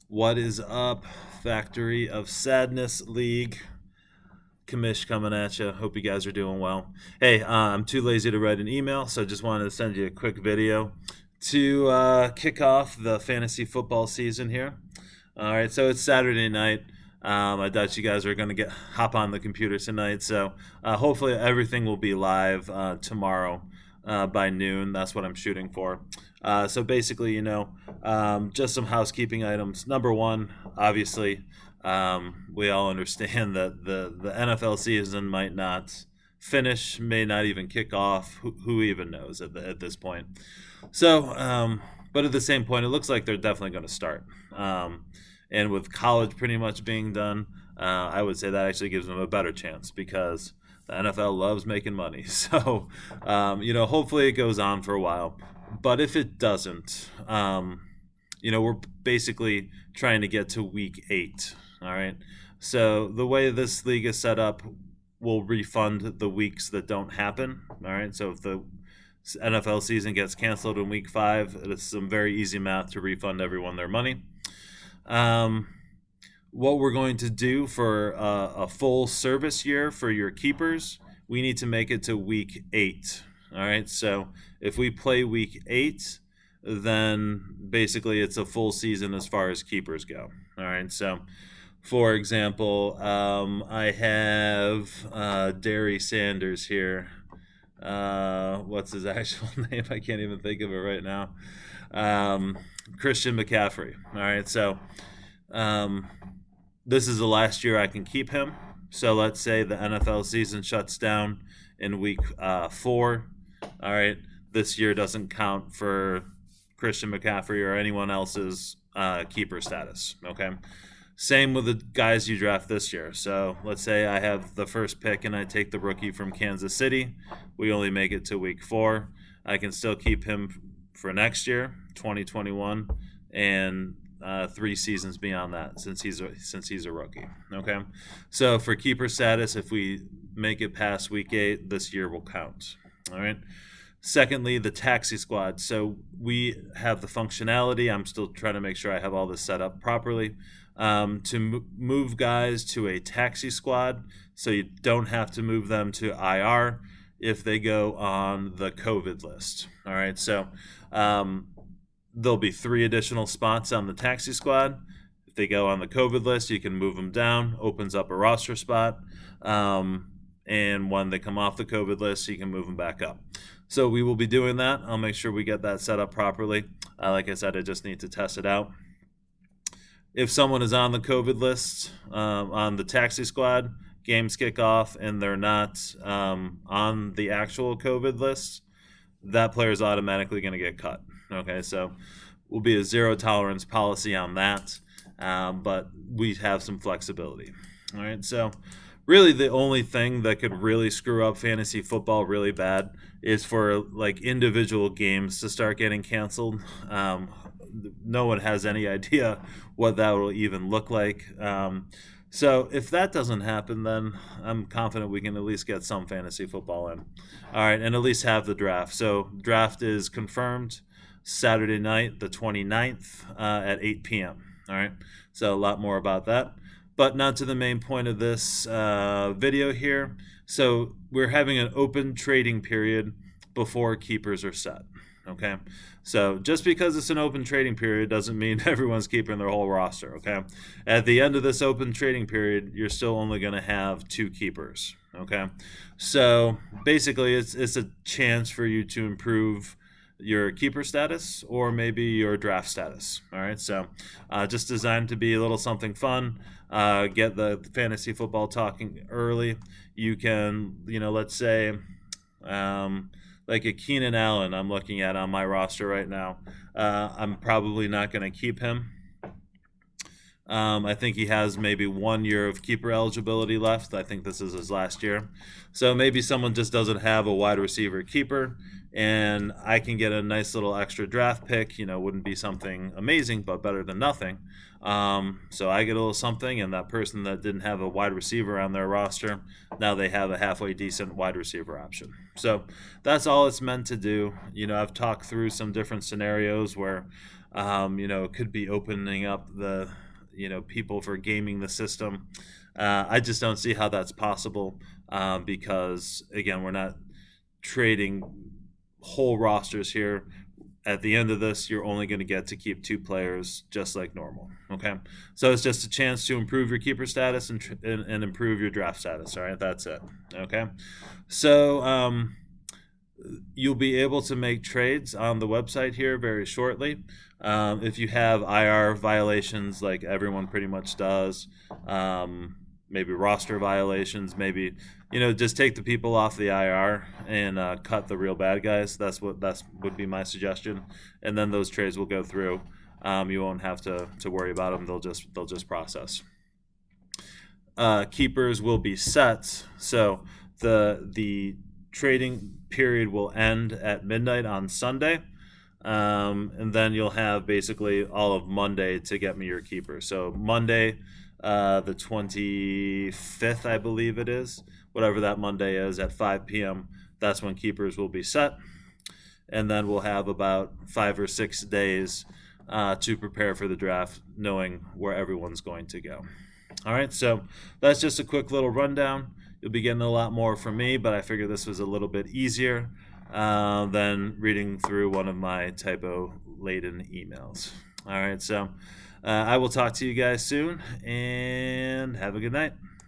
What is up, Factory of Sadness League? Kamish coming at you. Hope you guys are doing well. Hey, I'm too lazy to write an email, so I just wanted to send you a quick video to kick off the fantasy football season here. All right, so it's Saturday night. I doubt you guys are going to get hop on the computer tonight, so hopefully everything will be live tomorrow by noon. That's what I'm shooting for. So basically, just some housekeeping items. Number one, obviously, we all understand that the NFL season might not finish, may not even kick off. Who even knows at this point? So, but at the same point, it looks like they're definitely going to start. And with college pretty much being done, I would say that actually gives them a better chance because the NFL loves making money. So, hopefully it goes on for a while. But if it doesn't, we're basically trying to get to week 8. All right. So the way this league is set up will refund the weeks that don't happen. All right. So if the NFL season gets canceled in week 5, it's some very easy math to refund everyone their money. Um, what we're going to do for a full service year for your keepers, we need to make it to week 8. All right. So if we play week 8, then basically it's a full season as far as keepers go. All right. So, for example, I have Derry Sanders here. What's his actual name? I can't even think of it right now. Christian McCaffrey. All right. So, this is the last year I can keep him. So let's say the NFL season shuts down in week 4. All right. This year doesn't count for Christian McCaffrey or anyone else's keeper status. Okay. Same with the guys you draft this year. So let's say I have the first pick and I take the rookie from Kansas City. We only make it to week 4. I can still keep him for next year, 2021, and 3 seasons beyond that since he's a rookie. Okay. So for keeper status, if we make it past week 8, this year will count. All right. Secondly, the taxi squad. So we have the functionality. I'm still trying to make sure I have all this set up properly to move guys to a taxi squad so you don't have to move them to IR if they go on the COVID list. All right. So there'll be 3 additional spots on the taxi squad. If they go on the COVID list, you can move them down, opens up a roster spot. And when they come off the COVID list, you can move them back up. So we will be doing that. I'll make sure we get that set up properly. Like I said, I just need to test it out. If someone is on the COVID list, on the taxi squad, games kick off, and they're not on the actual COVID list, that player is automatically going to get cut. Okay, so will be a 0 tolerance policy on that, but we have some flexibility. All right, so really the only thing that could really screw up fantasy football really bad is for like individual games to start getting canceled. No one has any idea what that will even look like. So if that doesn't happen, then I'm confident we can at least get some fantasy football in. All right, and at least have the draft. So draft is confirmed Saturday night, the 29th at 8 p.m. All right, so a lot more about that. But not to the main point of this video here. So we're having an open trading period before keepers are set. Okay, so just because it's an open trading period doesn't mean everyone's keeping their whole roster. Okay, at the end of this open trading period, you're still only going to have 2 keepers. Okay, so basically, it's a chance for you to improve your keeper status or maybe your draft status. All right, so just designed to be a little something fun. Get the fantasy football talking early. You can, let's say, like a Keenan Allen I'm looking at on my roster right now. I'm probably not going to keep him. I think he has maybe 1 year of keeper eligibility left. I think this is his last year. So maybe someone just doesn't have a wide receiver keeper, and I can get a nice little extra draft pick. Wouldn't be something amazing, but better than nothing. So I get a little something, and that person that didn't have a wide receiver on their roster, now they have a halfway decent wide receiver option. So that's all it's meant to do. I've talked through some different scenarios where Could be opening up the people for gaming the system. I just don't see how that's possible because again, we're not trading whole rosters here. At the end of this, you're only going to get to keep 2 players just like normal. Okay, so it's just a chance to improve your keeper status and improve your draft status. All right, that's it. Okay, so you'll be able to make trades on the website here very shortly. If you have IR violations, like everyone pretty much does, maybe roster violations, maybe just take the people off the IR and cut the real bad guys. That's would be my suggestion, and then those trades will go through. You won't have to worry about them. They'll just process. Keepers will be set, so the trading period will end at midnight on Sunday. And then you'll have basically all of Monday to get me your keeper. So Monday, the 25th, I believe it is, whatever that Monday is, at 5 p.m., that's when keepers will be set. And then we'll have about 5 or 6 days to prepare for the draft, knowing where everyone's going to go. All right, so that's just a quick little rundown. You'll be getting a lot more from me, but I figured this was a little bit easier than reading through one of my typo-laden emails. All right, so I will talk to you guys soon, and have a good night.